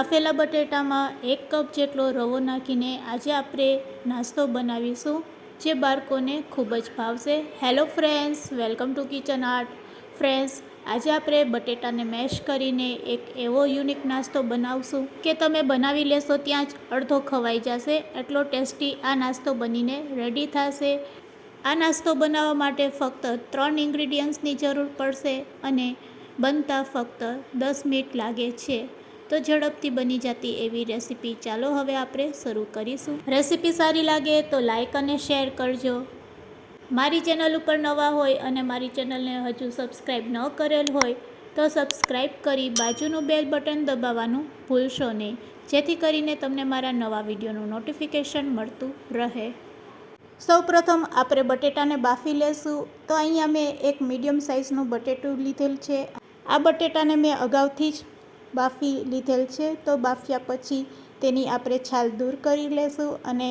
બાફેલા બટેટામાં 1 કપ જેટલો રવો નાખીને આજે આપણે નાસ્તો બનાવીશું જે બાળકોને ખૂબ જ ભાવશે। Hello friends, welcome to kitchen art. Friends, આજે આપણે બટેટાને મેશ કરીને એક એવો યુનિક નાસ્તો બનાવશું કે તમે બનાવી લેશો ત્યાં જ અડધો ખવાઈ જશે, એટલો ટેસ્ટી આ નાસ્તો બનીને રેડી થશે। આ નાસ્તો બનાવવા માટે ફક્ત 3 ઇન્ગ્રીડિયન્ટ્સની જરૂર પડશે અને બનતા ફક્ત 10 મિનિટ લાગે છે। તો ઝડપથી બની જતી એવી રેસીપી ચાલો હવે આપણે શરૂ કરીશું। રેસીપી સારી લાગે તો લાઈક અને શેર કરજો। મારી ચેનલ ઉપર નવા હોય અને મારી ચેનલને હજુ સબસ્ક્રાઈબ ન કરેલ હોય તો સબસ્ક્રાઈબ કરી બાજુનું બેલ બટન દબાવવાનું ભૂલશો નહીં, જેથી કરીને તમને મારા નવા વિડીયોનું નોટિફિકેશન મળતું રહે। સૌપ્રથમ આપણે બટેટાને બાફી લેશું। તો અહીંયા મેં એક મીડિયમ સાઇઝનું બટેટું લીધેલ છે। આ બટેટાને મેં અગાઉથી જ બાફી લીધેલ છે। તો બાફ્યા પછી તેની આપણે છાલ દૂર કરી લેશું અને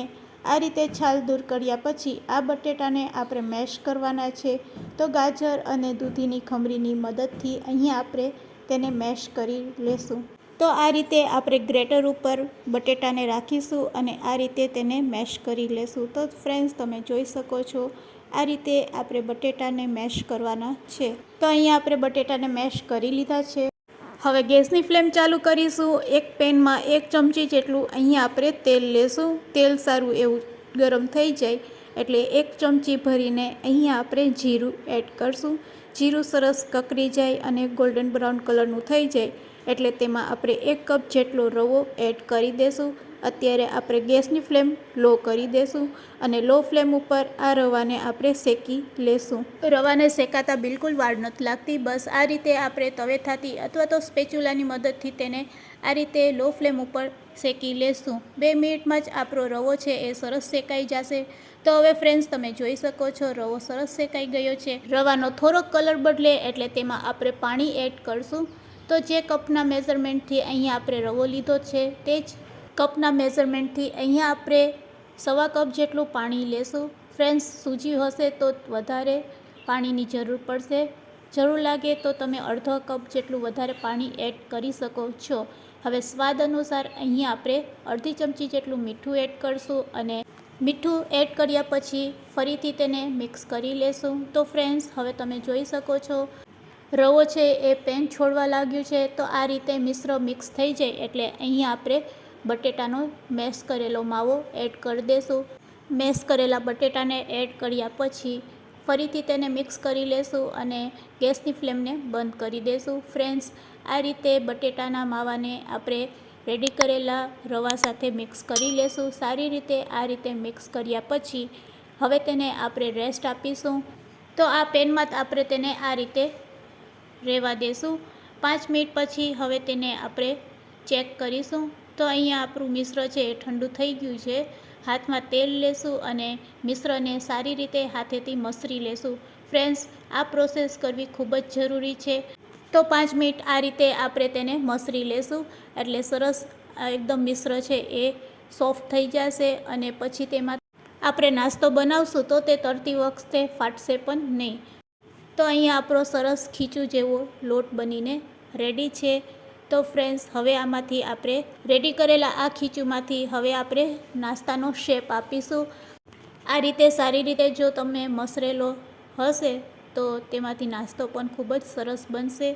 આ રીતે છાલ દૂર કર્યા પછી આ બટેટાને આપણે મેશ કરવાના છે। તો ગાજર અને દૂધીની ખમરીની મદદથી અહીંયા આપણે તેને મેશ કરી લેશું। તો આ રીતે આપણે ગ્રેટર ઉપર બટેટાને રાખીશું અને આ રીતે તેને મેશ કરી લેશું। તો ફ્રેન્ડ્સ, તમે જોઈ શકો છો આ રીતે આપણે બટેટાને મેશ કરવાના છે। તો અહીંયા આપણે બટેટાને મેશ કરી લીધા છે। હવે ગેસની ફ્લેમ ચાલુ કરીશું। એક પેનમાં 1 ચમચી જેટલું અહીંયા આપણે તેલ લેશું। તેલ સારું એવું ગરમ થઈ જાય એટલે 1 ચમચી ભરીને અહીંયા આપણે જીરું એડ કરશું। જીરું સરસ કકરી જાય અને ગોલ્ડન બ્રાઉન કલરનું થઈ જાય એટલે તેમાં આપણે 1 કપ જેટલો રવો એડ કરી દેશું। અત્યારે આપણે ગેસની ફ્લેમ લો કરી દેશું અને લો ફ્લેમ ઉપર આ રવાને આપણે શેકી લેશું। રવાને શેકાતા બિલકુલ વાર નથી લાગતી, બસ આ રીતે આપણે તવેથાથી અથવા તો સ્પેચ્યુલાની મદદથી તેને આ રીતે લો ફ્લેમ ઉપર શેકી લેશું। 2 મિનિટમાં જ આપણો રવો છે એ સરસ શેકાઈ જશે। તો હવે ફ્રેન્ડ્સ, તમે જોઈ શકો છો રવો સરસ શેકાઈ ગયો છે। રવાનો થોડોક કલર બદલે એટલે તેમાં આપણે પાણી એડ કરશું। તો જે કપના મેઝરમેન્ટથી અહીંયા આપણે રવો લીધો છે તે જ કપના મેઝરમેન્ટથી અહીંયા આપણે 1.25 કપ જેટલું પાણી લેશું। ફ્રેન્ડ્સ, સૂજી હશે તો વધારે પાણીની જરૂર પડશે, જરૂર લાગે તો તમે અડધો કપ જેટલું વધારે પાણી એડ કરી શકો છો। હવે સ્વાદ અનુસાર અહીંયા આપણે અડધી ચમચી જેટલું મીઠું એડ કરશું અને મીઠું એડ કર્યા પછી ફરીથી તેને મિક્સ કરી લેશું। તો ફ્રેન્ડ્સ, હવે તમે જોઈ શકો છો રવો છે એ પેન છોડવા લાગ્યું છે। તો આ રીતે મિશ્ર મિક્સ થઈ જાય એટલે અહીંયા આપણે બટેટાનો મેશ કરેલો માવો એડ કરી દેશું। મેશ કરેલા બટેટાને એડ કર્યા પછી ફરીથી તેને મિક્સ કરી લેશું અને ગેસની ફ્લેમને બંધ કરી દેશું। ફ્રેન્ડ્સ, આ રીતે બટેટાના માવાને આપણે રેડી કરેલા રવા સાથે મિક્સ કરી લેશું। સારી રીતે આ રીતે મિક્સ કર્યા પછી હવે તેને આપણે રેસ્ટ આપીશું। તો આ પેનમાં જ આપણે તેને આ રીતે રહેવા દેશું। 5 મિનિટ પછી હવે તેને આપણે ચેક કરીશું। તો અહીંયા આપણું મિશ્ર છે એ ઠંડુ થઈ ગયું છે। હાથમાં તેલ લેશું અને મિશ્રને સારી રીતે હાથેથી મસળી લેશું। ફ્રેન્ડ્સ, આ પ્રોસેસ કરવી ખૂબ જ જરૂરી છે। તો 5 મિનિટ આ રીતે આપણે તેને મસળી લેશું એટલે સરસ એકદમ મિશ્ર છે એ સોફ્ટ થઈ જશે અને પછી તેમાં આપણે નાસ્તો બનાવશું તો તે તળતી વખતે ફાટશે પણ નહીં। તો અહીંયા આપણો સરસ ખીચું જેવો લોટ બનીને રેડી છે। તો ફ્રેન્ડ્સ, હવે આમાંથી આપણે રેડી કરેલા આ ખીચુંમાંથી હવે આપણે નાસ્તાનો શેપ આપીશું। આ રીતે સારી રીતે જો તમે મસળેલો હશે તો તેમાંથી નાસ્તો પણ ખૂબ જ સરસ બનશે।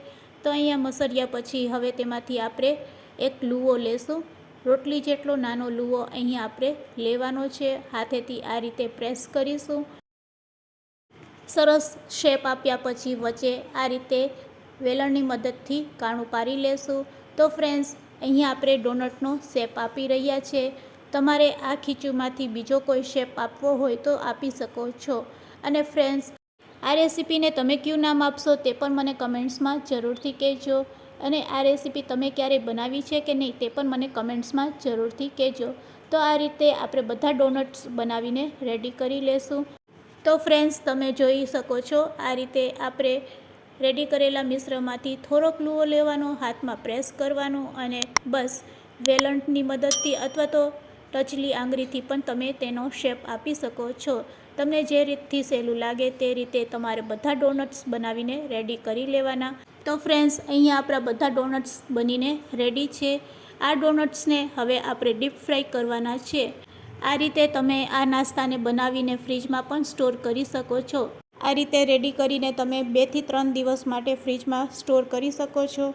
તો અહીંયા મસળ્યા પછી હવે તેમાંથી આપણે એક લુવો લેશું। રોટલી જેટલો નાનો લુવો અહીંયા આપણે લેવાનો છે। હાથેથી આ રીતે પ્રેસ કરીશું। સરસ શેપ આપ્યા પછી વચ્ચે આ રીતે વેલણની મદદથી કાણું પાડી લેશું। તો ફ્રેન્ડ્સ, અહીંયા આપણે ડોનટનો શેપ આપી રહ્યા છે। તમારે આ ખીચુંમાંથી બીજો કોઈ શેપ આપવો હોય તો આપી શકો છો। અને ફ્રેન્ડ્સ, આ રેસીપીને તમે કયું નામ આપશો તે પણ મને કમેન્ટ્સમાં જરૂરથી કહેજો અને આ રેસીપી તમે ક્યારેય બનાવી છે કે નહીં તે પણ મને કમેન્ટ્સમાં જરૂરથી કહેજો। તો આ રીતે આપણે બધા ડોનટ્સ બનાવીને રેડી કરી લેશું। તો ફ્રેન્ડ્સ, તમે જોઈ શકો છો આ રીતે આપણે રેડી કરેલા મિશ્રણમાંથી થોડોક લુવો લેવાનો, હાથમાં પ્રેસ કરવાનું અને બસ વેલણની મદદથી અથવા તો ટચલી આંગળીથી પણ તમે તેનો શેપ આપી શકો છો। તમને જે રીતથી સહેલું લાગે તે રીતે તમારે બધા ડોનટ્સ બનાવીને રેડી કરી લેવાના। તો ફ્રેન્ડ્સ, અહીંયા આપણા બધા ડોનટ્સ બનીને રેડી છે આ ડોનટ્સને હવે આપણે ડીપ ફ્રાય કરવાના છે. આ રીતે તમે આ નાસ્તાને બનાવીને ફ્રીજમાં પણ સ્ટોર કરી શકો છો. આ રીતે રેડી કરીને તમે 2 થી 3 દિવસ માટે ફ્રીજમાં સ્ટોર કરી શકો છો.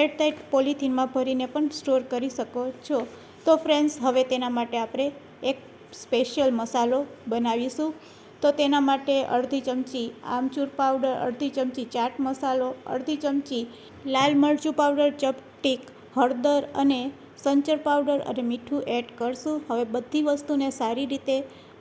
એરટાઇટ પોલિથીનમાં ભરીને પણ સ્ટોર કરી શકો છો. તો ફ્રેન્ડ્સ, હવે તેના માટે આપણે એક સ્પેશિયલ મસાલો બનાવીશું. તો તેના માટે અડધી ચમચી આમચૂર પાવડર, અડધી ચમચી ચાટ મસાલો, અડધી ચમચી લાલ મરચું પાવડર, ચપટીક હળદર અને સંચર પાવડર અને મીઠું એડ કરશું. હવે બધી વસ્તુને સારી રીતે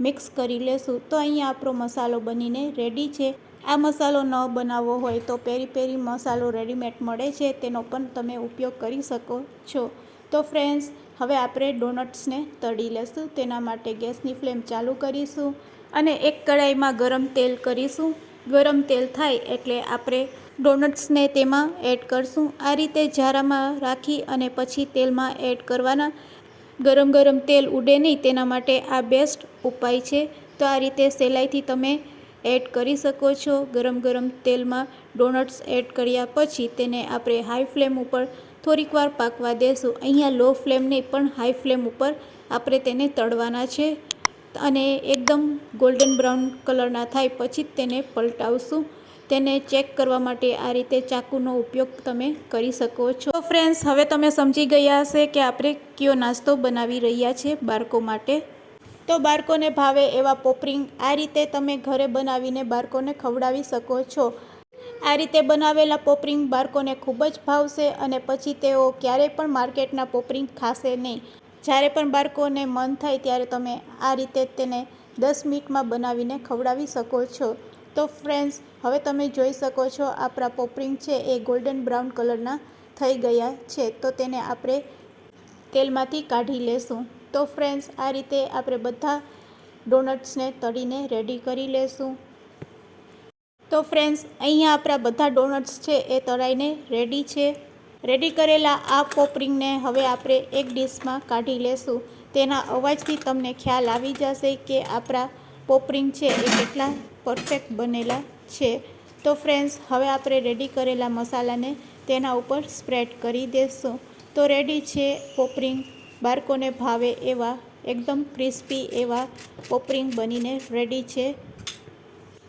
મિક્સ કરી લેશું. તો અહીંયા આપણો મસાલો બનીને રેડી છે. આ મસાલો ન બનાવવો હોય તો પેરી પેરી મસાલો રેડીમેડ મળે છે, તેનો પણ તમે ઉપયોગ કરી શકો છો. તો ફ્રેન્ડ્સ, હવે આપણે ડોનટ્સને તળી લેશું. તેના માટે ગેસની ફ્લેમ ચાલુ કરીશું અને એક કઢાઈમાં ગરમ તેલ કરીશું. ગરમ તેલ થાય એટલે આપણે ડોનટ્સને તેમાં એડ કરશું. આ રીતે જારામાં રાખી અને પછી તેલમાં એડ કરવાના. ગરમ ગરમ તેલ ઉડે નહીં તેના માટે આ બેસ્ટ ઉપાય છે. તો આ રીતે સહેલાઈથી તમે એડ કરી શકો છો. ગરમ ગરમ તેલમાં ડોનટ્સ એડ કર્યા પછી તેને આપણે હાઈ ફ્લેમ ઉપર થોડીક વાર પાકવા દેશું. અહીંયા લો ફ્લેમ નહીં પણ હાઈ ફ્લેમ ઉપર આપણે તેને તળવાના છે અને એકદમ ગોલ્ડન બ્રાઉન કલરના થાય પછી જ તેને પલટાવશું. તેને ચેક કરવા માટે આ રીતે ચાકુનો ઉપયોગ તમે કરી શકો છો. તો ફ્રેન્ડ્સ, હવે તમે સમજી ગયા હશે કે આપણે કયો નાસ્તો બનાવી રહ્યા છે બાળકો માટે. તો બાળકોને ભાવે એવા પોપરિંગ આ રીતે તમે ઘરે બનાવીને બાળકોને ખવડાવી શકો છો. આ રીતે બનાવેલા પોપરિંગ બાળકોને ખૂબ જ ભાવશે અને પછી તેઓ ક્યારેય પણ માર્કેટના પોપરિંગ ખાશે નહીં. જ્યારે પણ બાળકોને મન થાય ત્યારે તમે આ રીતે તેને 10 મિનિટમાં બનાવીને ખવડાવી શકો છો. તો ફ્રેન્ડ્સ, હવે તમે જોઈ શકો છો આપણા પોપરિંગ છે એ ગોલ્ડન બ્રાઉન કલરના થઈ ગયા છે. તો તેને આપણે તેલમાંથી કાઢી લેશું. તો ફ્રેન્ડ્સ, આ રીતે આપણે બધા ડોનટ્સને તળીને રેડી કરી લેશું. તો ફ્રેન્ડ્સ, અહીંયા આપણા બધા ડોનટ્સ છે એ તળાઈને રેડી છે. રેડી કરેલા આ પોપરિંગને હવે આપણે એક ડીશમાં કાઢી લેશું. તેના અવાજથી તમને ખ્યાલ આવી જશે કે આપણા પોપરિંગ છે એ કેટલા પરફેક્ટ બનેલા છે. તો ફ્રેન્ડ્સ, હવે આપણે રેડી કરેલા મસાલાને તેના ઉપર સ્પ્રેડ કરી દઈશું. તો રેડી છે પોપરિંગ. બાળકોને ભાવે એવા એકદમ ક્રિસ્પી એવા પોપરિંગ બનીને રેડી છે.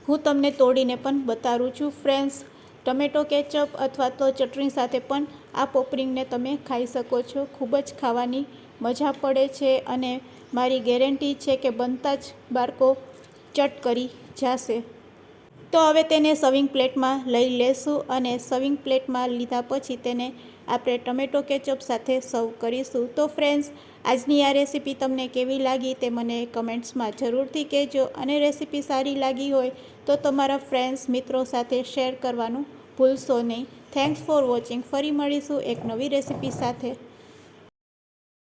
હું તમને તોડીને પણ બતાવું છું. ફ્રેન્ડ્સ, ટમેટો કેચઅપ અથવા તો ચટણી સાથે પણ આ પોપરિંગને તમે ખાઈ શકો છો. ખૂબ જ ખાવાની મજા પડે છે અને મારી ગેરંટી છે કે બનતા જ બાળકો ચટ કરી જશે. તો હવે તેને સર્વિંગ પ્લેટમાં લઈ લેશું અને સર્વિંગ પ્લેટમાં લીધા પછી તેને આપણે ટમેટો કેચઅપ સાથે સર્વ કરીશું. તો ફ્રેન્ડ્સ, આજની આ રેસીપી તમને કેવી લાગી તે મને કમેન્ટ્સમાં જરૂરથી કહેજો અને રેસીપી સારી લાગી હોય તો તમારા ફ્રેન્ડ્સ, મિત્રો સાથે શેર કરવાનું ભૂલશો નહીં. Thanks for watching. ફરી મળીશું એક નવી રેસીપી સાથે.